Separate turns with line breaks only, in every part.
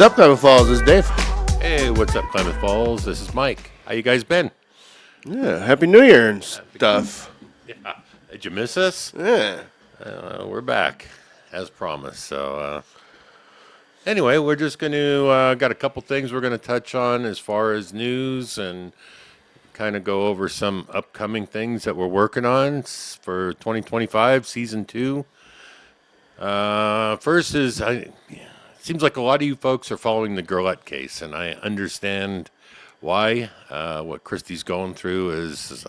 up, Klamath Falls? This is Dave.
Hey, what's up, Klamath Falls? This is Mike. How you guys been?
Yeah, Happy New Year and stuff.
Yeah. Did you miss us?
Yeah.
We're back, as promised. So, anyway, we're just going to, got a couple things we're going to touch on as far as news and kind of go over some upcoming things that we're working on for 2025, Season 2. First is, it seems like a lot of you folks are following the Gurlette case, and I understand why. What Christie's going through is,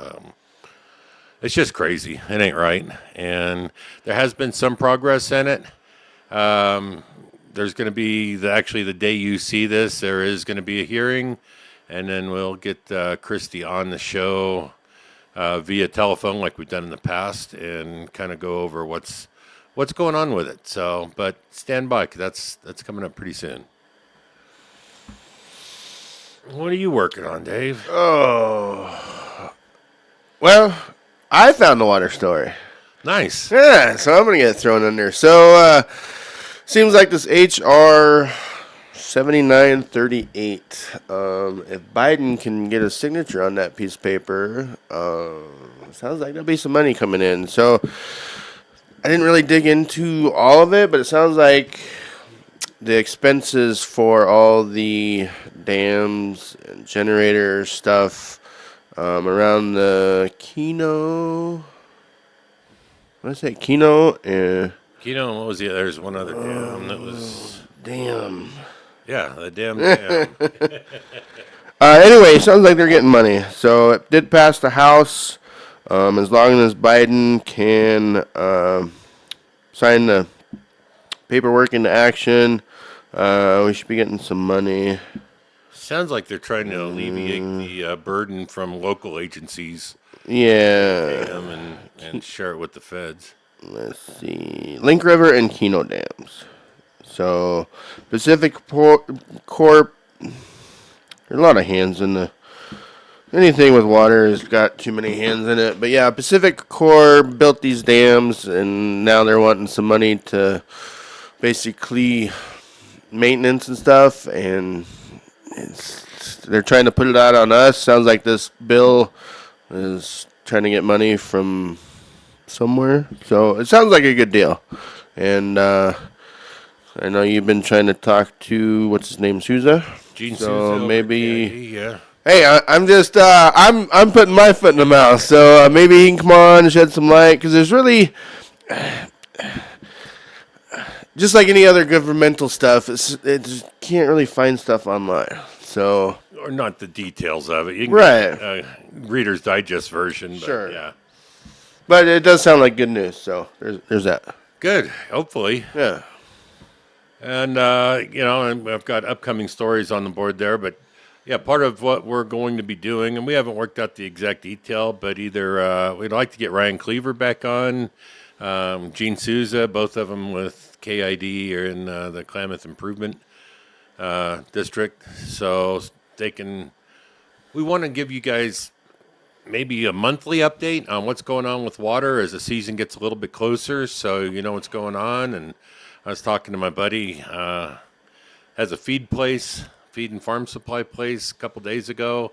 it's just crazy. It ain't right. And there has been some progress in it. There's going to be, actually the day you see this, there is going to be a hearing, and then we'll get Christie on the show via telephone like we've done in the past and kind of go over what's going on with it. So, but stand by, 'cause that's coming up pretty soon. What are you working on, Dave?
Oh. Well, I found the water story.
Nice.
Yeah, so I'm going to get thrown in there. So, seems like this H.R. 7938, if Biden can get a signature on that piece of paper, sounds like there'll be some money coming in. So, I didn't really dig into all of it, but it sounds like the expenses for all the dams and generator stuff around the Keno. What did I say? Keno?
Keno, what was the other? There's one other dam that was.
Damn.
Yeah, the damn dam.
Anyway, it sounds like they're getting money. So it did pass the House. As long as Biden can sign the paperwork into action, we should be getting some money.
Sounds like they're trying to alleviate the burden from local agencies.
Yeah.
And share it with the feds.
Let's see. Link River and Keno dams. So Pacific Corp. There are a lot of hands in the. Anything with water has got too many hands in it. But yeah, Pacific Corp built these dams, and now they're wanting some money to basically maintenance and stuff. And they're trying to put it out on us. Sounds like this bill is trying to get money from somewhere. So it sounds like a good deal. And I know you've been trying to talk to, what's his name, Souza?
Gene
so
Souza.
Maybe.
Yeah.
Hey, I'm just I'm putting my foot in the mouth. So maybe he can come on and shed some light, because there's really just like any other governmental stuff, it just can't really find stuff online. So
Or not the details of it. You can
right,
get, Reader's Digest version. But
sure.
Yeah.
But it does sound like good news. So there's that.
Good. Hopefully.
Yeah.
And and I've got upcoming stories on the board there, but. Yeah, part of what we're going to be doing, and we haven't worked out the exact detail, but either we'd like to get Ryan Cleaver back on, Gene Souza, both of them with KID or in the Klamath Improvement District, so they can. We want to give you guys maybe a monthly update on what's going on with water as the season gets a little bit closer, so you know what's going on. And I was talking to my buddy, has a feed and farm supply place a couple days ago,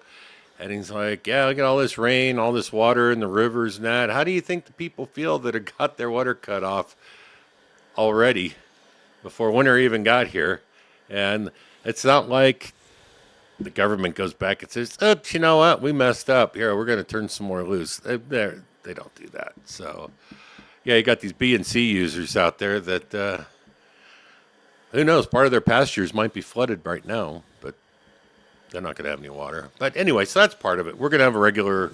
and he's like, yeah, look at all this rain, all this water in the rivers and that. How do you think the people feel that have got their water cut off already before winter even got here? And it's not like the government goes back and says, oh, you know what, we messed up here, we're going to turn some more loose. They don't do that. So yeah, you got these B and C users out there that who knows, part of their pastures might be flooded right now, but they're not going to have any water. But anyway, so that's part of it. We're going to have a regular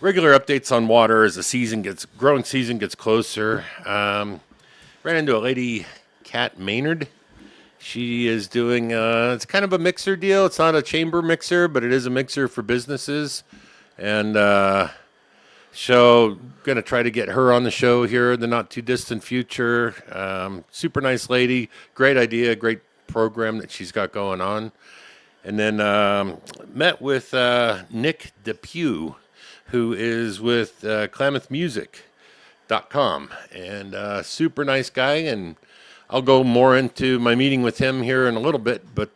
updates on water as the growing season gets closer. Ran into a lady, Kat Maynard. She is doing, it's kind of a mixer deal. It's not a chamber mixer, but it is a mixer for businesses. And so going to try to get her on the show here in the not too distant future. Super nice lady, great idea, great program that she's got going on. And then met with Nick Depew, who is with KlamathMusic.com, and super nice guy. And I'll go more into my meeting with him here in a little bit. But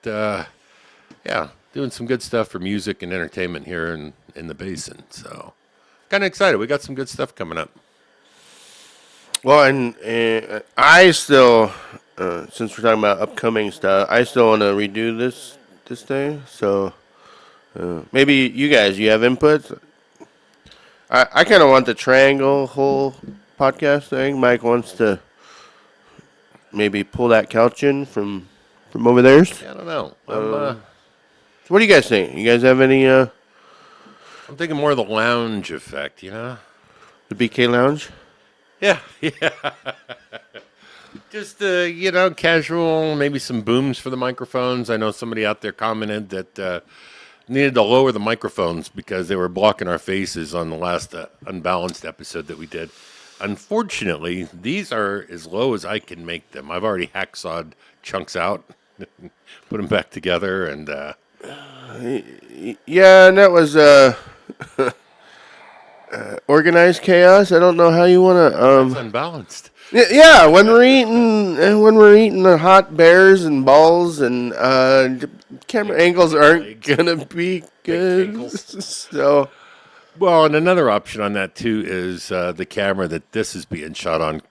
yeah, doing some good stuff for music and entertainment here in the basin. So kind of excited. We got some good stuff coming up.
Well, and I still, since we're talking about upcoming stuff, I still want to redo this thing. So maybe you have input. I kind of want the triangle whole podcast thing. Mike wants to maybe pull that couch in from over there.
Yeah, I don't know.
So what do you guys think? You guys have any
I'm thinking more of the lounge effect,
the BK Lounge?
Yeah, yeah. Just casual, maybe some booms for the microphones. I know somebody out there commented that needed to lower the microphones because they were blocking our faces on the last unbalanced episode that we did. Unfortunately, these are as low as I can make them. I've already hacksawed chunks out, put them back together, and
Yeah, and that was organized chaos. I don't know how you want
it's
to.
unbalanced.
Yeah, when we're eating the hot bears and balls and camera angles aren't gonna be good. So
Well, and another option on that too is the camera that this is being shot on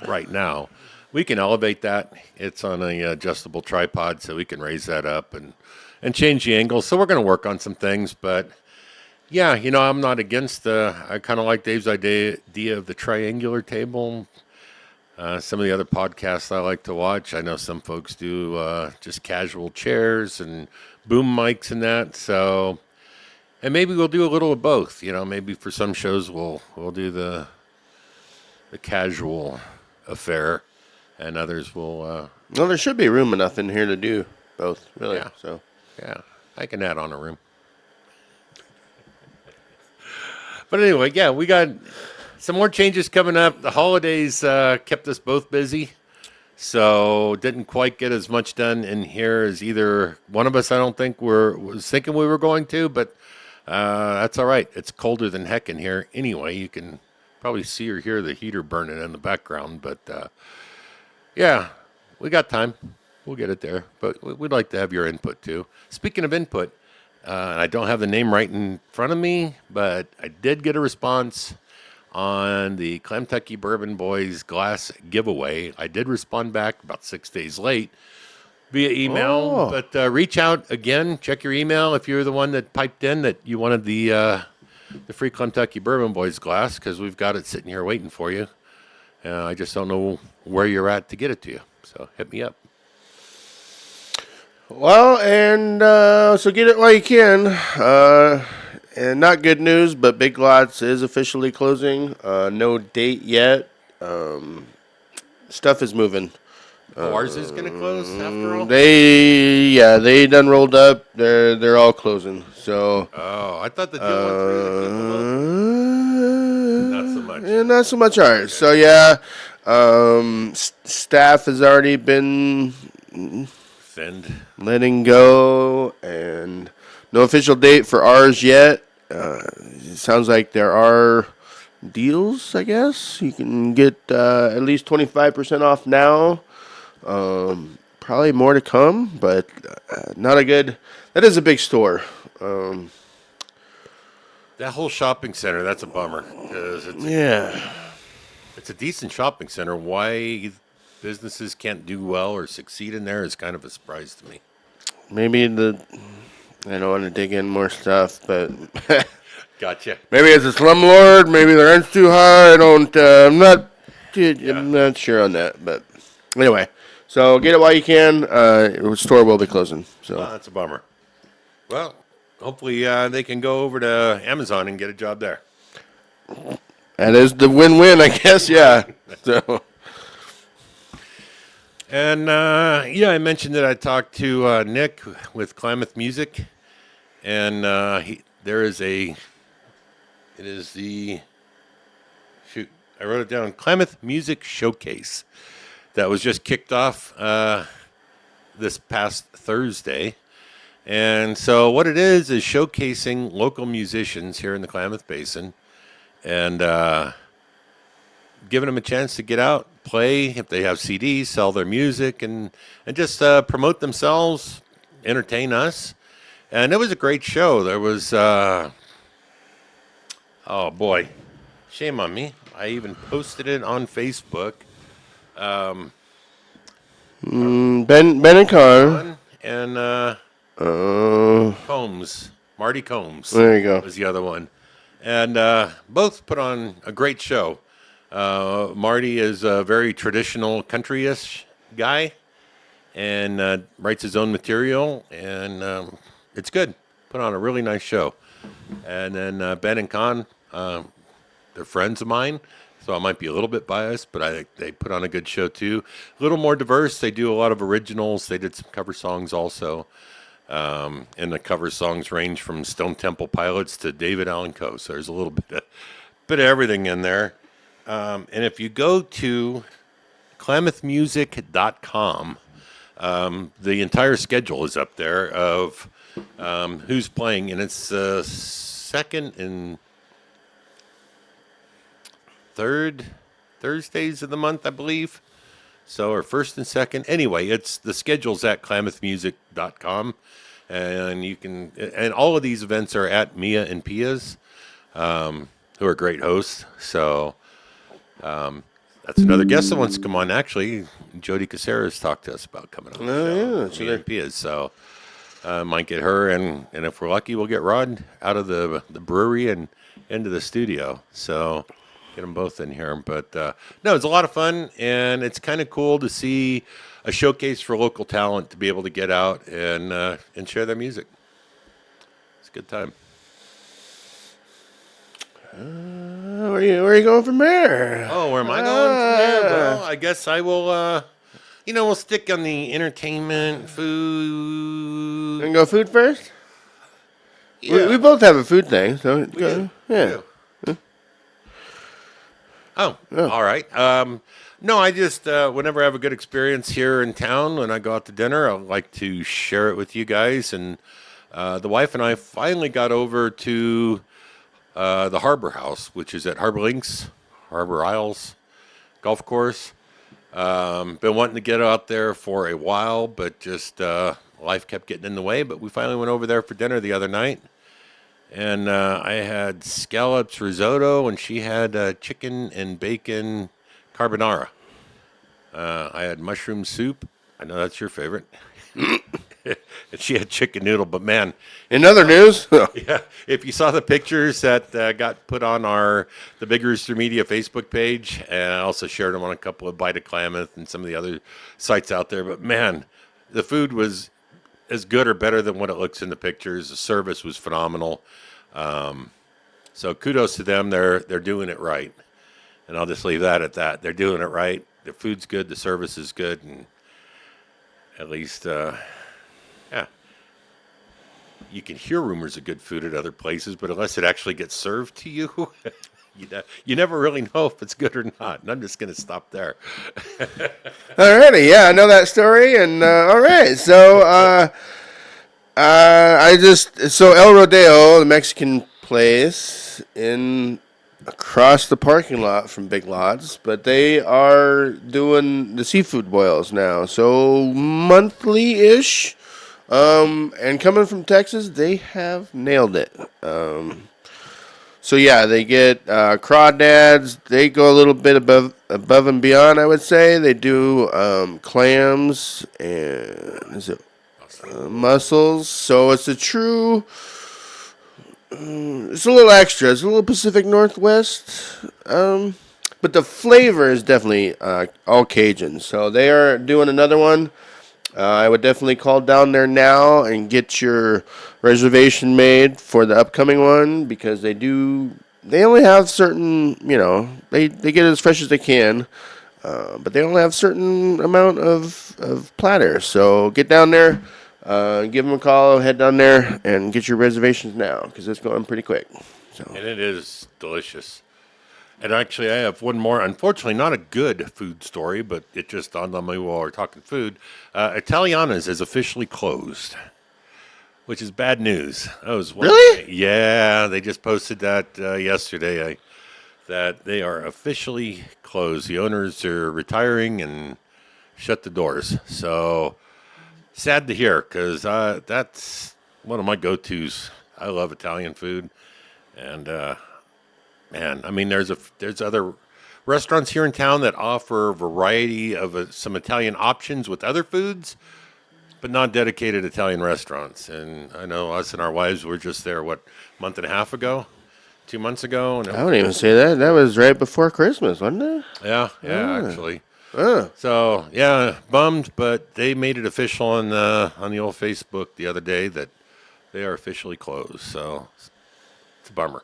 right now. We can elevate that. It's on a adjustable tripod, so we can raise that up and change the angle. So we're going to work on some things, but yeah, I'm not against I kind of like Dave's idea of the triangular table. Some of the other podcasts I like to watch, I know some folks do just casual chairs and boom mics and that. So, and maybe we'll do a little of both. Maybe for some shows we'll do the casual affair, and others will.
well, there should be room enough in here to do both, really.
Yeah.
So
Yeah, I can add on a room. But anyway, yeah, we got some more changes coming up. The holidays kept us both busy, so didn't quite get as much done in here as either one of us. I don't think was thinking we were going to, but that's all right. It's colder than heck in here anyway. You can probably see or hear the heater burning in the background, but yeah, we got time. We'll get it there, but we'd like to have your input too. Speaking of input, and I don't have the name right in front of me, but I did get a response on the Clamtucky Bourbon Boys glass giveaway. I did respond back about 6 days late via email, but reach out again. Check your email if you're the one that piped in that you wanted the free Clamtucky Bourbon Boys glass, because we've got it sitting here waiting for you. I just don't know where you're at to get it to you, so hit me up.
well, and so get it while you can. And not good news, but Big Lots is officially closing. No date yet. Stuff is moving.
Ours is going to close after all?
They done rolled up. They're all closing. So
Oh, I thought the deal went through. Not so much.
not so much ours. So yeah, staff has already been
Thinned.
letting go, and no official date for ours yet. It sounds like there are deals, I guess. You can get at least 25% off now. Probably more to come, but not a good. That is a big store.
That whole shopping center, that's a bummer. 'Cause
Yeah.
it's a decent shopping center. Why businesses can't do well or succeed in there is kind of a surprise to me.
Maybe I don't want to dig in more stuff, but
Gotcha.
maybe it's a slumlord. Maybe the rent's too high. I'm not sure on that, but anyway. So get it while you can. The store will be closing. So
That's a bummer. Well, hopefully they can go over to Amazon and get a job there.
that is the win-win, I guess. Yeah. So
And I mentioned that I talked to Nick with Klamath Music, and it is the I wrote it down, Klamath Music Showcase, that was just kicked off this past Thursday. And so what it is showcasing local musicians here in the Klamath Basin, and giving them a chance to get out, play if they have CDs, sell their music, and just promote themselves, entertain us. And it was a great show. There was, oh boy, shame on me. I even posted it on Facebook.
Ben and Connor.
And Combs, Marty Combs.
There you go.
Was the other one. And both put on a great show. Marty is a very traditional country-ish guy and writes his own material, and it's good. Put on a really nice show. And then Ben and Con, they're friends of mine, so I might be a little bit biased, but they put on a good show too. A little more diverse. They do a lot of originals. They did some cover songs also. And the cover songs range from Stone Temple Pilots to David Allan Coe. So there's a little bit of everything in there. And if you go to klamathmusic.com, the entire schedule is up there of who's playing, and it's second and third Thursdays of the month, I believe. So, or first and second. Anyway, it's the schedule's at klamathmusic.com, and you can. And all of these events are at Mia and Pia's, who are great hosts. So, that's another guest that wants to come on. Actually, Jody Caceres talked to us about coming on the show.
Yeah, so
Mia and Pia's. So, might get her, and if we're lucky, we'll get Rod out of the brewery and into the studio. So. Get them both in here. But no, it's a lot of fun, and it's kind of cool to see a showcase for local talent to be able to get out and share their music. It's a good time.
Where are you going from there?
Oh, where am I going from there? Well, I guess I will, we'll stick on the entertainment, food.
And go food first?
Yeah.
We both have a food thing, so
do.
yeah.
We do. Oh, all right. No, I just, whenever I have a good experience here in town, when I go out to dinner, I like to share it with you guys. And the wife and I finally got over to the Harbor House, which is at Harbor Links, Harbor Isles Golf Course. Been wanting to get out there for a while, but just life kept getting in the way. But we finally went over there for dinner the other night. And I had scallops risotto, and she had chicken and bacon carbonara. I had mushroom soup. I know that's your favorite. And she had chicken noodle. But, man.
In other news.
Yeah, if you saw the pictures that got put on the Big Rooster Media Facebook page, and I also shared them on a couple of Bite of Klamath and some of the other sites out there. But, man, the food was as good or better than what it looks in the pictures. The service was phenomenal. So kudos to them. They're doing it right. And I'll just leave that at that. They're doing it right. The food's good. The service is good. And at least, yeah. You can hear rumors of good food at other places, but unless it actually gets served to you, you never really know if it's good or not. And I'm just going to stop there.
Alrighty, yeah, I know that story. And all right, so El Rodeo, the Mexican place across the parking lot from Big Lots, but they are doing the seafood boils now, so monthly-ish. And coming from Texas, they have nailed it. So yeah, they get crawdads. They go a little bit above and beyond, I would say. They do clams and mussels. So it's a true. It's a little extra. It's a little Pacific Northwest. But the flavor is definitely all Cajun. So they are doing another one. I would definitely call down there now and get your reservation made for the upcoming one, because they only have certain, they get it as fresh as they can, but they only have certain amount of platters. So get down there, give them a call, head down there, and get your reservations now, because it's going pretty quick. So.
And it is delicious. And actually, I have one more. Unfortunately, not a good food story, but it just dawned on me while we're talking food. Italiana's is officially closed, which is bad news.
Really?
Yeah, they just posted that yesterday. that they are officially closed. The owners are retiring and shut the doors. So sad to hear because that's one of my go-tos. I love Italian food, and man, I mean, there's other restaurants here in town that offer a variety of some Italian options with other foods, but not dedicated Italian restaurants. And I know us and our wives were just there, what, month and a half ago, 2 months ago, and
I wouldn't even say that. That was right before Christmas, wasn't it?
yeah, actually.
Uh,
So yeah, bummed, but they made it official on the old Facebook the other day that they are officially closed. So it's a bummer.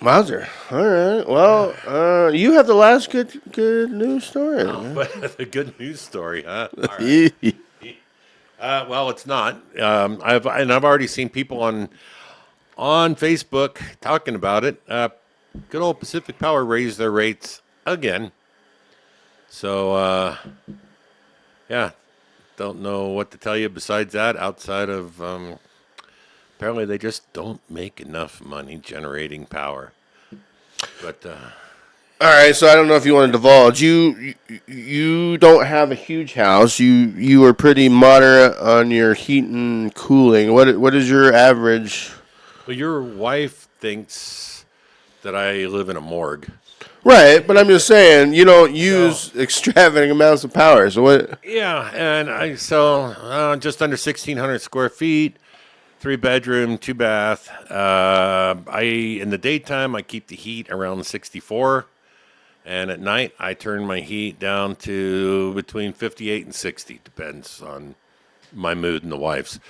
Wowzer. All right. Well, you have the last good news story.
But the good news story, huh? All right. Well, it's not. I've already seen people on Facebook talking about it. Good old Pacific Power raised their rates again. So yeah, don't know what to tell you besides that. Outside of apparently they just don't make enough money generating power. But
All right. So I don't know if you want to divulge. You don't have a huge house. You are pretty moderate on your heat and cooling. What is your average?
well, your wife thinks that I live in a morgue.
Right, but I'm just saying you don't use extravagant amounts of power. So what?
Yeah, and I just under 1,600 square feet, 3 bedroom, 2 bath. I in the daytime I keep the heat around 64, and at night I turn my heat down to between 58 and 60, depends on my mood and the wife's.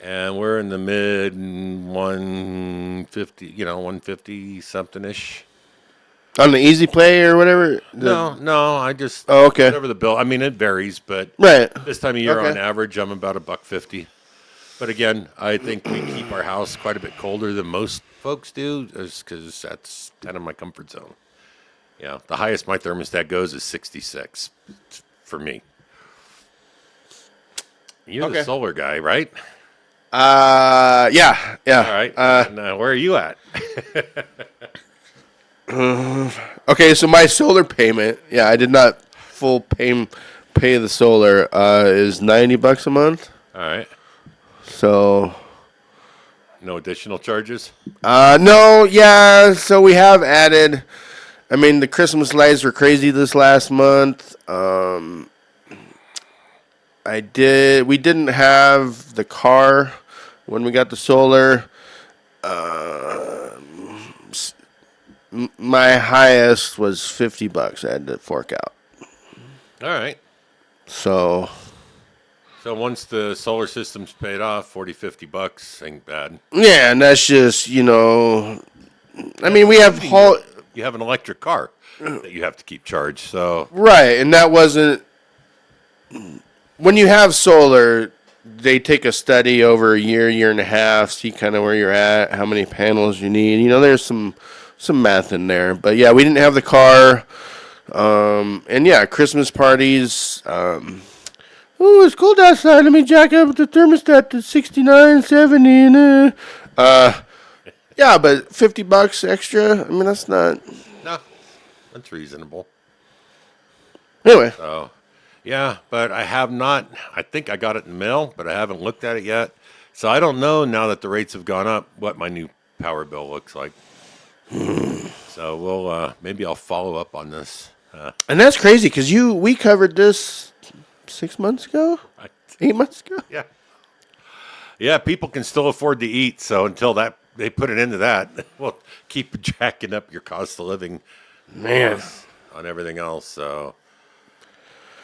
And we're in the mid 150, 150 something ish.
On the easy play or whatever?
No, I just
Oh, okay.
whatever the bill. I mean, it varies, but
Right.
this time of year,
Okay.
on average, I'm about $1.50. But again, I think we keep our house quite a bit colder than most folks do, because that's kind of my comfort zone. Yeah, the highest my thermostat goes is 66 for me. You're
Okay.
the solar guy, right?
Yeah.
All right. And, where are you at?
Okay, so my solar payment, yeah, I did not full pay the solar, is $90 a month.
All right.
So,
No additional charges?
no, yeah, so we have added, I mean, the Christmas lights were crazy this last month. We didn't have the car when we got the solar. My highest was $50 I had to fork out.
All right.
So,
So once the solar system's paid off, 40, $50 ain't bad.
yeah, and that's just, I mean, we have
You have an electric car that you have to keep charged. So
right, and that wasn't, when you have solar, they take a study over a year and a half, see kind of where you're at, how many panels you need. There's some math in there. But yeah, we didn't have the car. And yeah, Christmas parties. Oh, it's cold outside. Let me jack up the thermostat to 69, 70. Yeah, but $50 extra. I mean, that's not.
no, that's reasonable.
Anyway,
So yeah, but I have not. I think I got it in the mail, but I haven't looked at it yet. So I don't know now that the rates have gone up what my new power bill looks like. So we'll maybe I'll follow up on this.
and that's crazy because we covered this 6 months ago, 8 months ago.
Yeah. Yeah, people can still afford to eat, so until they put an end to that, we'll keep jacking up your cost of living,
Man,
on everything else. So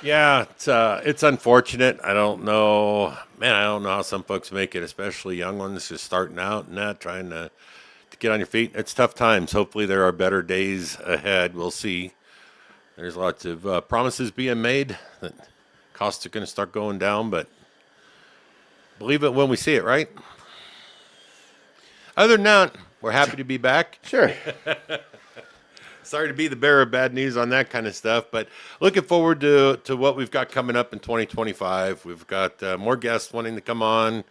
yeah, it's unfortunate. I don't know, man. I don't know how some folks make it, especially young ones just starting out and that trying to get on your feet. It's tough times. Hopefully, there are better days ahead. We'll see. There's lots of promises being made that costs are going to start going down, but believe it when we see it, right? Other than that, we're happy to be back.
sure.
Sorry to be the bearer of bad news on that kind of stuff, but looking forward to what we've got coming up in 2025. We've got more guests wanting to come on.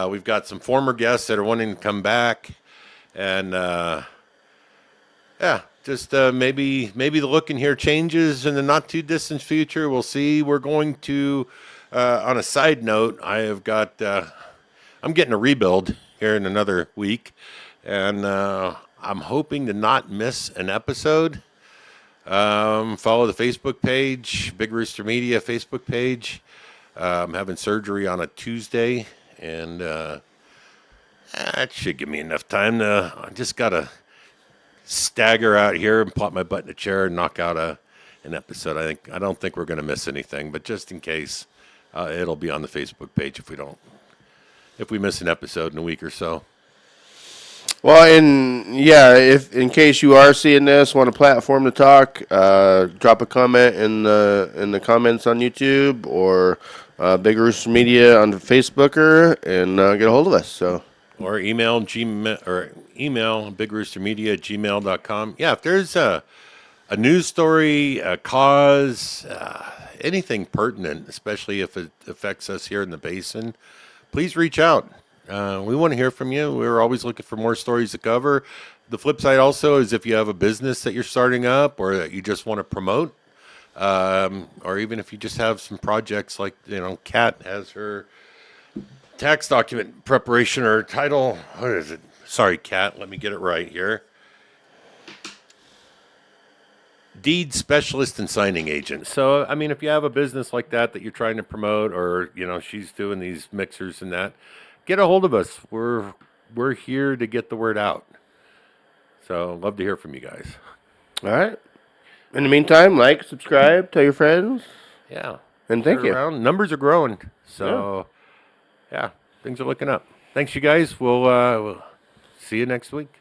We've got some former guests that are wanting to come back. And Yeah, just maybe the look in here changes in the not too distant future. We'll see. We're going to. On a side note, I'm getting a rebuild here in another week, and I'm hoping to not miss an episode. Follow the Facebook page, Big Rooster Media Facebook page. I'm having surgery on a Tuesday, and that should give me enough time to. I just gotta stagger out here and plop my butt in a chair and knock out an episode. I don't think we're going to miss anything, but just in case, it'll be on the Facebook page if we miss an episode in a week or so.
Well, and yeah, if in case you are seeing this, want a platform to talk, drop a comment in the comments on YouTube or Big Rooster Media on Facebooker and get a hold of us. So.
Or email bigroostermedia@gmail.com. Yeah, if there's a news story, a cause, anything pertinent, especially if it affects us here in the basin, please reach out. We want to hear from you. We're always looking for more stories to cover. The flip side also is if you have a business that you're starting up or that you just want to promote, or even if you just have some projects like, Kat has her tax document preparation or title. What is it? Sorry, Kat. Let me get it right here. Deed specialist and signing agent. So, I mean, if you have a business like that you're trying to promote, or she's doing these mixers and that, get a hold of us. We're here to get the word out. So, love to hear from you guys.
All right. In the meantime, like, subscribe, tell your friends.
Yeah.
And thank you.
Numbers are growing. So, yeah, things are looking up. Thanks, you guys. We'll see you next week.